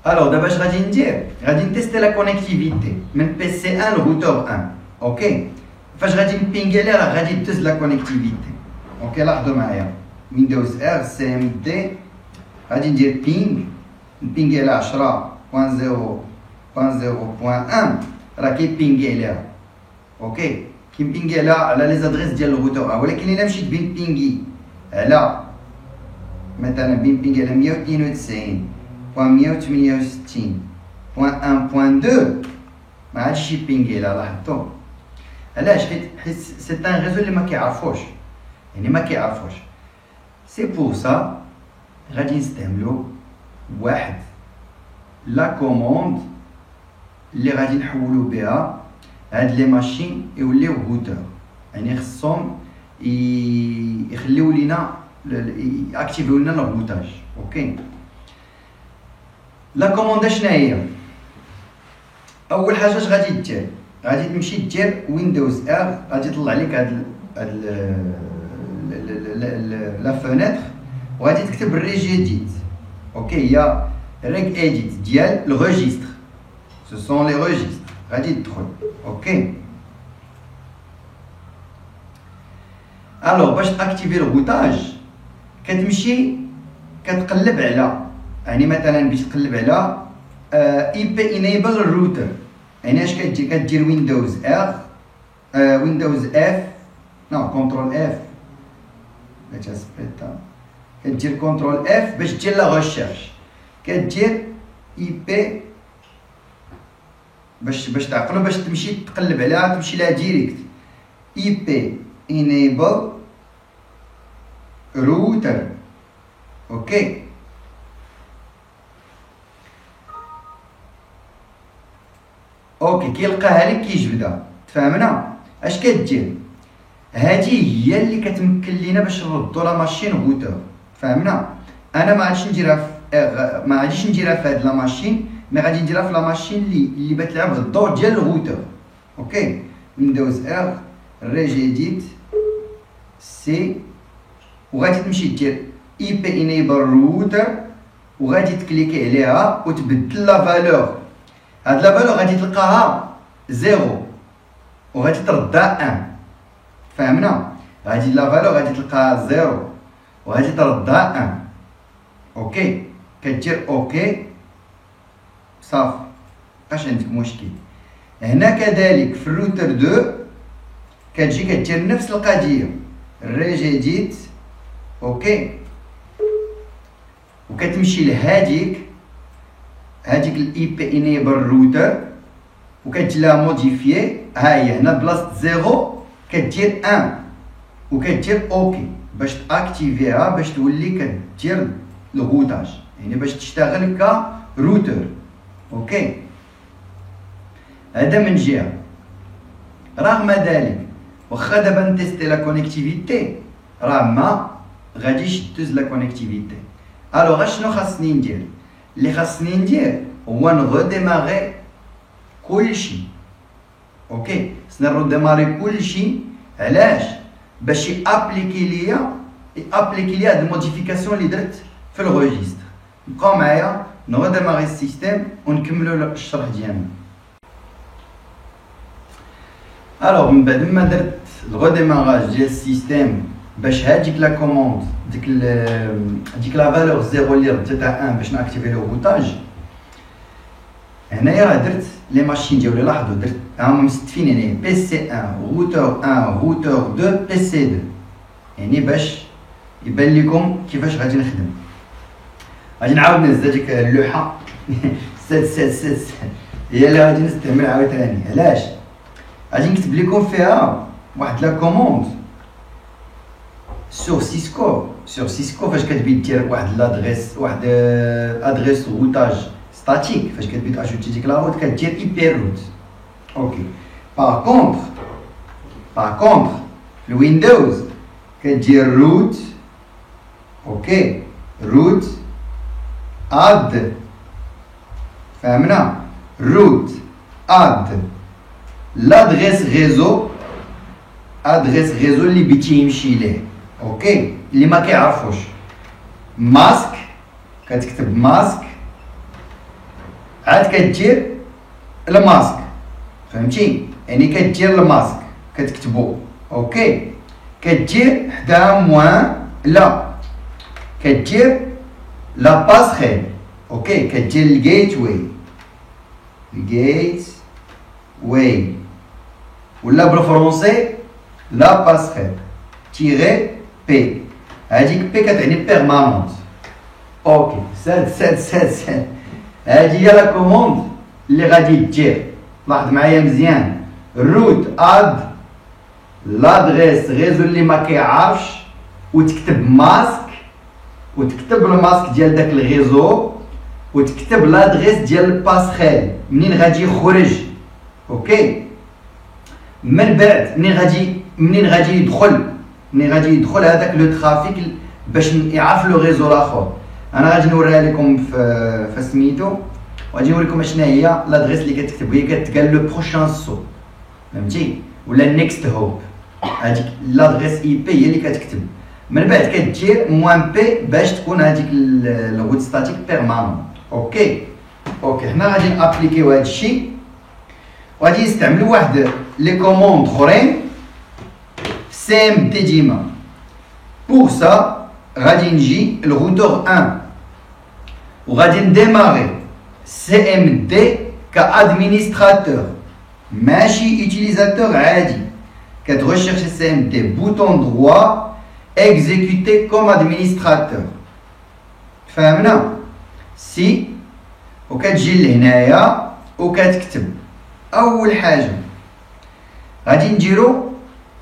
الوغ دابا اش غادي ندير؟ غادي نتيستي لا كونيكتيفيتي من بي سي 1 لروتور 1. اوكي فاش غادي نبينغي ليه راه غادي دوز لا كونيكتيفيتي. اوكي لاحظوا معايا ويندوز ار سي ام دي غادي ندير بينغ نبينغي على 10.0.0.1 راه كيبينغي عليها. اوكي كيبينغي على لي زادريس ديال الروتور 1. ولكن الا مشيت بينغي على مثلا بينغي على 192.168.1.2 ما عادش يبينغي لا. لاحظتوا علاش؟ حيت سي ان ريزو اللي ما كيعرفوش، يعني ما كيعرفوش. سي بور سا غادي نستعملو واحد لا كوموند اللي غادي نحولو بها هاد لي ماشين يوليو روتور، يعني خصهم يخليو لينا ياكتيفيو لنا الروتاج. اوكي لا كوموند شنو هي؟ اول حاجه اش غادي دير؟ غادي تمشي دير ويندوز ار، غادي يطلع لك هاد لا فونيتر وغادي تكتب ريجيديت. اوكي هي ريج اديت ديال الريجستر، سو سون لي ريجستر. غادي تدخل. اوكي الوغ باش تاكتيفي الروتاج كتمشي كتقلب على، يعني مثلا باش تقلب على اي بي انيبل الروتر، يعني اش كدير؟ كدير ويندوز ار ويندوز اف نو كونترول اف كدير كونترول اف باش دير لا ريشيرش، كدير اي بي باش تعقلوا باش تمشي تقلب عليها تمشي لها ديريكت. اي بي انيبل روتر. اوكي اوكي كيلقاها لك كيجبدها. تفهمنا اش كدير؟ هذه هي اللي كتمكن لينا باش نردو لا ماشين روتور. فهمنا؟ انا ما غاديش نديرها في هاد لا ماشين، مي غادي نديرها في لا ماشين اللي بتلعب الدور ديال الروتور. اوكي ويندوز ار ريجيديت سي وغادي تمشي دير اي بي انيبل روتر وغادي تكليكي عليها وتبدل لا فالور. هاد لا فالور غادي تلقاها زيرو وغادي تردها ان. فهمنا؟ غادي لا فالور غادي تلقاها زيرو وغادي تردها ان. اوكي كدير اوكي صافي مابقاش عندك مشكل. هنا كذلك في الروتر 2 كتجي كدير نفس القضيه ريجيديت. اوكي وكتمشي لهاديك الاي بي انيبل روتر وكتجي لها موديفيي. ها هي هنا بلاصه زيرو كدير 1 وكدير اوكي باش تاكتيفيها باش تولي كدير الروتاج، يعني باش تشتغل كروتر. اوكي هذا من جهه. رغم ذلك واخا دابا نتيستي لا كونيكتيفيتي راه ما غاديش دوز لا كونيكتيفيتي. الوغ اشنو خاصني ندير؟ اللي خاصني ندير هو نغوديماغي كلشي. اوكي خصني نغوديماري كلشي. علاش؟ باش يابليكي ليا هاد الموديفيكاسيون اللي درت في الريجستر. بقاو معايا نغوديماغي السيستيم ونكملوا الشرح ديالنا. الوغ من بعد ما درت الغوديماراج ديال السيستيم باش هاديك لا كوموند ديك لا فالور زيرو اللي رديتها 1 باش ناكتيفي لو روتاج، هنايا راه درت لي ماشين ديالي. لاحظوا درت هما مستفين هنايا بي سي 1 روتور 1 روتور 2 بي سي 2، يعني باش يبان لكم كيفاش غادي نخدم. غادي نعاود نهز هذيك اللوحه هي اللي غادي نستعمل عاوتاني. علاش؟ غادي نكتب لكم فيها واحد لا كوموند سور سيسكو فاش كتبي دير واحد لادريس ادريس روتاج ستاتيك. فاش كتبي تاجوتي ديك لا روت كدير اي بي روت. اوكي باغ كونطخ في الويندوز كدير روت. اوكي روت اد. فهمنا؟ روت اد l'adresse réseau اللي بيتي يمشي ليه. اوكي اللي ما كيعرفوش ماسك كتكتب ماسك عاد كدير الماسك، فهمتي؟ يعني كدير الماسك كتكتبو اوكي، كدير حداها موان لا، كدير لا باسخيل اوكي، كدير الجيت واي، الجيت واي، ولا بالفرونسي لا باسخيل تيغي بي، هاديك بي كتعني بيرمانونت اوكي. ساد هادي هي لا كوموند اللي غادي دير، لاحظ معايا مزيان، روت اد لادريس ريزو اللي ما كيعرفش، وتكتب ماسك، وتكتب الماسك ديال داك الريزو، وتكتب لادريس ديال الباسخيل منين غادي يخرج اوكي. من بعد منين غادي يدخل هذاك لو ترافيك باش يعرف لو ريزو الاخر. انا غادي نوريها لكم في سميتو، وغادي نوريكم اشنا هي لادريس اللي كتكتب، هي كتقال لو بروشان سو، فهمتي؟ ولا نيكست هوب، هذيك لادريس اي بي هي اللي كتكتب. من بعد كدير موان بي باش تكون هذيك الروت ستاتيك بيرمانون اوكي. حنا غادي نابليكيو هذا الشيء، وغادي نستعملوا واحد لي كوموند اخرين في سي ام دي ديما. بوغ سا غادي نجي الروتور 1 وغادي نديماري سي ام دي كادمينستراتور، ماشي يوتيليزاتور عادي. كتغوشيرشي سي ام دي بوطون دروا اكزيكوتي كوم ادمينستراتور، فهمنا؟ سي وكتجي لهنايا وكتكتب اول حاجه غادي نديرو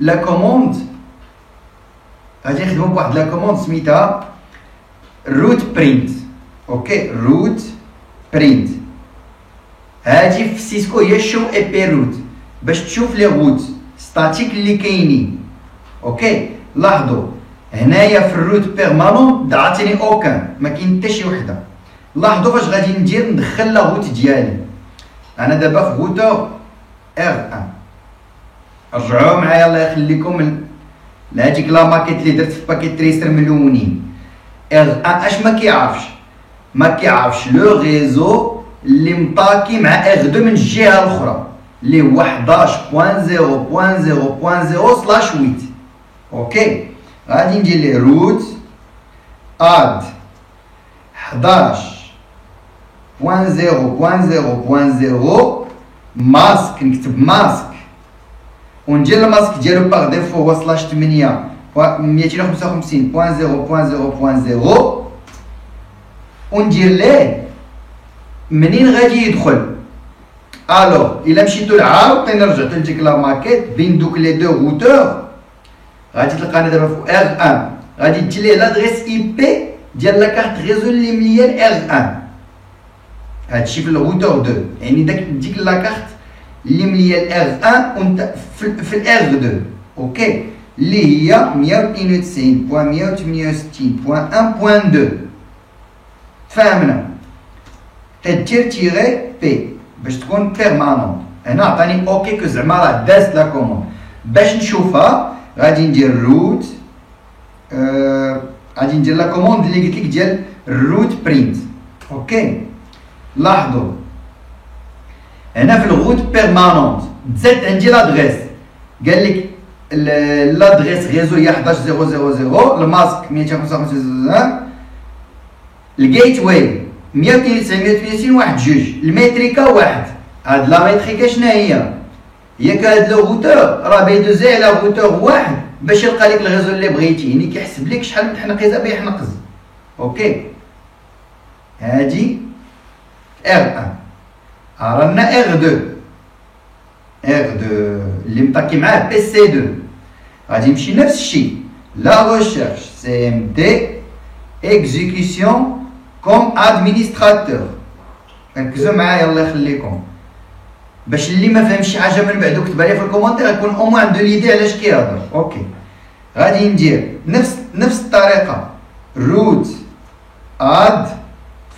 لا كوموند، غادي نخدمو بواحد لا كوموند سميتها روت برينت اوكي. روت برينت هادي في سيسكو هي شو اي بي روت، باش تشوف لي روت ستاتيك اللي كاينين اوكي. لاحظوا هنايا في الروت بيرمانون دعاتني اوكان، ما كاين حتى شي وحده. لاحظوا فاش غادي ندخل لا روت ديالي، انا دابا في روتور ار 1. رجعوا معايا الله يخليكم لهاديك لا ماكيت اللي درت في باكيت تريسر من الاولين. ار 1 اش ما كيعرفش لو ريزو اللي مطاكي مع ار 2 من الجهه الاخرى اللي هو 11.0.0.0/8 اوكي. غادي ندير ليه روت اد 11.0.0.0 ماسك، نكتب ماسك وندير الماسك ديالو باغ ديفو هو /255.0.0.0 وندير ليه منين غادي يدخل. الوغ الا مشيتو عاوتاني رجعت لديك لا ماكيت بين دوك لي دو روتور، غادي تلقاني دابا في ار 1 غادي دير ليه لادريس اي بي ديال لا كارت ريزو اللي مليان ار 1. هادشي في الروتور 2، يعني ديك لا كارت اللي مليان ار 1 وانت في الار 2 اوكي، اللي هي 192.168.1.2 فهمنا. كدير تيغي بي باش تكون بيرمانون. هنا عطاني اوكي كو زعما راه دازت لا كوموند. باش نشوفها غادي ندير روت غادي ندير لا كوموند اللي قلت لك ديال الروت برينت اوكي. لاحظوا هنا في الروت بيرمانونت تزاد عندي لادريس، قال لك لادريس ريزو هي 11.0.0.0، الماسك 255 الجيت واي 192.168.1.2، الميتريكا 1. هاد لا ميتريكا شنو هي؟ هي كهاد لو روتور راه بيدوزي على روتور 1 باش يلقى لك الريزو اللي بغيتي، يعني كيحسب لك شحال من تحنقيزه بيحنقز اوكي. هادي ار 1 رانا ار 2 اللي مطاكي معاه بي سي 2. غادي نمشي نفس الشيء لا ريشيرش سي ام دي اكزيكيسيون كوم ادمينستراتور. ركزوا معايا الله يخليكم باش اللي ما فهمش شي حاجه من بعد كتبها لي في الكومونتير يكون او موان عنده ليدي علاش كيهضر اوكي. غادي ندير نفس الطريقه روت اد،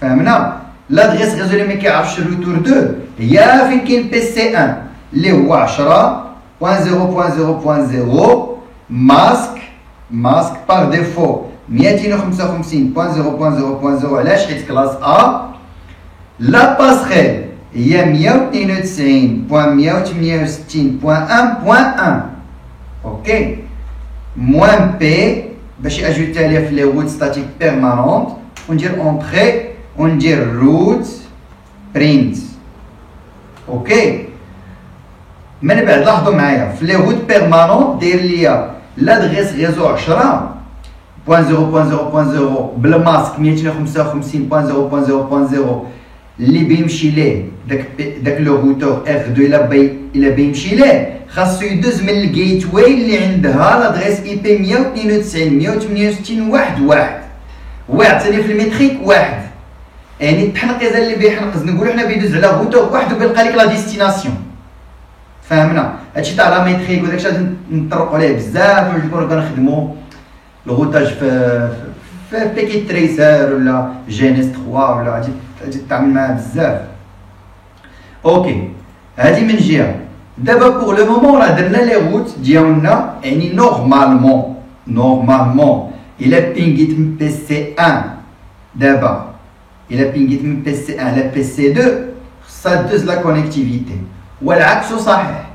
فهمنا؟ لادريس ريزو اللي ما كيعرفش الروتور 2 هي فين كاين بي سي 1 اللي هو 10.0.0.0 ماسك باغ ديفو 255.0.0.0 علاش؟ حيت كلاس ا لا باسخيل هي 192.168.1.1. اوكي، موان بي باش اجوتي عليها في لي روت ستاتيك بيرمانونت، وندير اونتري وندير روت برينت. اوكي، من بعد لاحظوا معايا في لي روت بيرمانونت داير ليا لادغيس ريزو 10.0.0.0 بالماسك 255.0.0.0 اللي بيمشي ليه داك لو روتور اف 2 الا بيمشي ليه خاصو يدوز من الجيت واي اللي عندها لادغيس اي بي 192.168.1.1 وعطيني في الميتريك واحد، يعني التحنقيزه اللي بيحنقز نقولو حنا بيدوز على روتور واحد وبيلقى لك لا ديستيناسيون. فهمنا هادشي تاع لا ميتريك وداكشي غادي نطرقوا عليه بزاف فاش نكونو كنخدمو الغوتاج في بيكيت تريسر ولا جينيس 3 ولا غادي تتعامل معاه بزاف. اوكي، هادي من جهه. دابا بوغ لو مومون راه درنا لي روت ديالنا، يعني نورمالمون الا بينغيت من بي سي 1 دابا الا بينغيت من بي سي 1 على بي سي 2 خصها دوز لا كونيكتيفيتي، والعكس صحيح.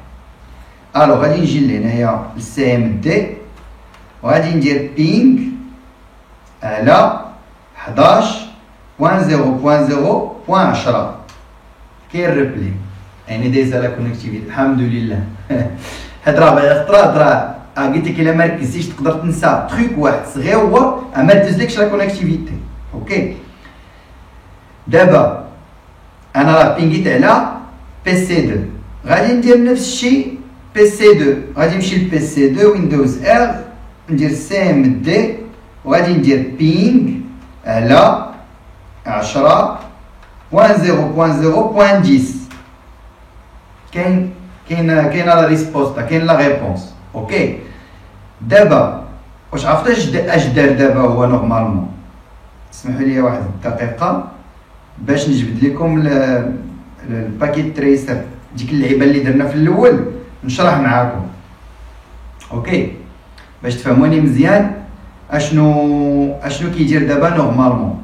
الو غادي نجي لهنايا للسي ام دي وغادي ندير بينغ على 11.0.0.10 كاين ريبلي، يعني دايزه لا كونيكتيفيتي الحمد لله. هاد راه باغي خطرات راه قلت لك الا ما ركزتيش تقدر تنسى تريك واحد صغير هو ما تدوزلكش لا كونيكتيفيتي. اوكي، دابا انا راه بينغيت على بي سي 2 غادي ندير نفس الشيء بي سي 2 غادي نمشي لبي سي 2 ويندوز ار ندير سي ام دي وغادي ندير بينغ على 10.0.0.10. كاينه لا ريسبوستا، كاين لا ريبونس. اوكي، دابا واش عرفتوا اش دار دابا هو نورمالمون؟ اسمحوا لي واحد الدقيقه باش نجبد لكم الباكيت تريسر، ديك اللعيبه اللي درنا في الاول نشرح معاكم. اوكي، باش تفهموني مزيان اشنو كيدير دابا نورمالمون.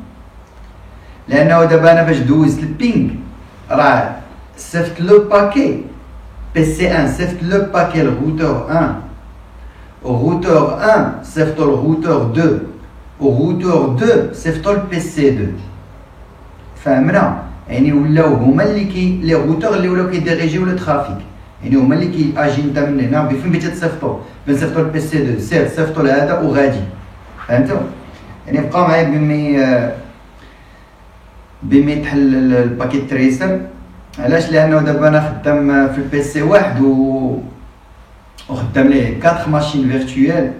لانه دابا انا باش دوزت البينغ راه صيفط لو باكي بي سي 1 صيفط لو باكي الروتور 1 وروتور 1 صيفطو الروتور 2 وروتور 2 صيفطو البي سي 2. فهمنا؟ يعني ولاو هما اللي لي روتور اللي ولاو كيديريجيو لو ترافيك، يعني هما اللي كياجي انت من هنا بفين بغيتي تصيفطو بنصيفطو البي سي 2 سير صيفطو لهذا وغادي. فهمتوا؟ يعني بقاو معايا بمي يتحل الباكيت تريسر. علاش؟ لانه دابا انا خدام في البي سي واحد وخدام ليه 4 ماشين فيرتويال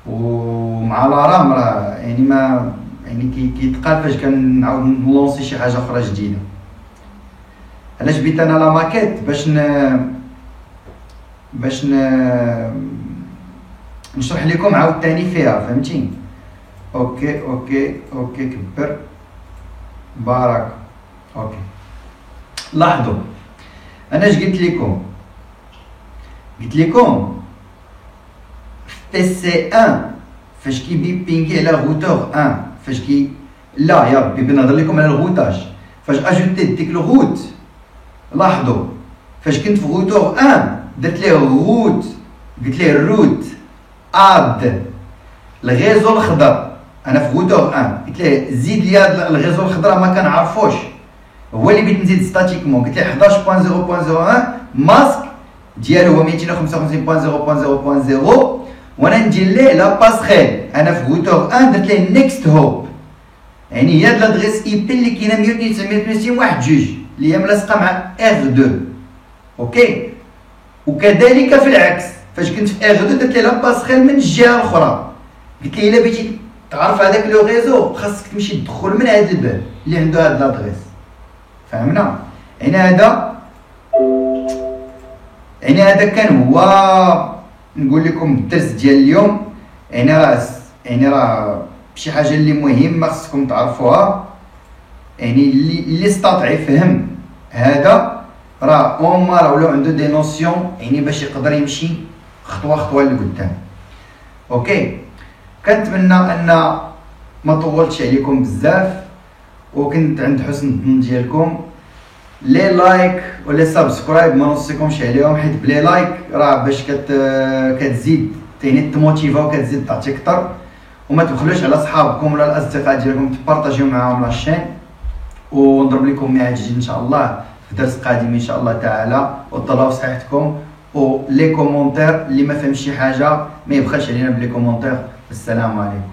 ومع لا رام راه يعني ما يعني كيتقال فاش كنعاود نلونسي شي حاجه اخرى جديده. علاش بيت انا لا ماكيت باش نشرح لكم عاوتاني فيها. فهمتي؟ اوكي اوكي اوكي كبر بارك. اوكي، لاحظوا انا اش قلت لكم في بي سي 1 فاش بينغي على روتور 1 فاش لا يا ربي بنهضر لكم على الغوتاج فاش اجوتيت ديك الغوت. لاحظوا فاش كنت في روتور 1 درت ليه روت قلت ليه الروت اد الغيزو الخضر. انا في روتور 1 قلت ليه زيد لي هذا الغيزو الخضر ما كنعرفوش، هو اللي بغيت نزيد ستاتيكمون قلت ليه 11.0.0.1 ماسك ديالو هو 255.0.0.0 وانا ندير ليه لا باسخيل. انا في روتور 1 درت ليه نيكست هوب، يعني هي هاد لادريس اي بي اللي كاينه 192.1.2 اللي هي ملاصقه مع اف 2. اوكي، وكذلك في العكس فاش كنت في اف 2 درت ليه لا باسخيل من الجهه الاخرى قلت ليه الا بغيتي تعرف هذاك لو ريزو خاصك تمشي تدخل من هذا الباب اللي عنده هاد لادريس. فهمنا؟ يعني هذا كان هو نقول لكم الدرس ديال اليوم. يعني راه شي حاجه اللي مهمه خصكم تعرفوها، يعني اللي استطاع يفهم هذا راه هما راه ولاو عنده دي نوسيون يعني باش يقدر يمشي خطوه لقدام. اوكي، كنتمنى ان ما طولتش عليكم بزاف وكنت عند حسن الظن ديالكم. لي لايك ولي سبسكرايب ما نوصيكمش عليهم، حيت بلي لايك راه باش كتزيد يعني تموتيفا وكتزيد تعطي اكثر. وما تبخلوش على صحابكم ولا الاصدقاء ديالكم تبارطاجيو معاهم لاشين. ونضرب لكم ميعاد جديد ان شاء الله في درس قادم ان شاء الله تعالى. وتهلاو في صحتكم، ولي كومونتير اللي ما فهمش شي حاجه ما يبخلش علينا بلي كومونتير. السلام عليكم.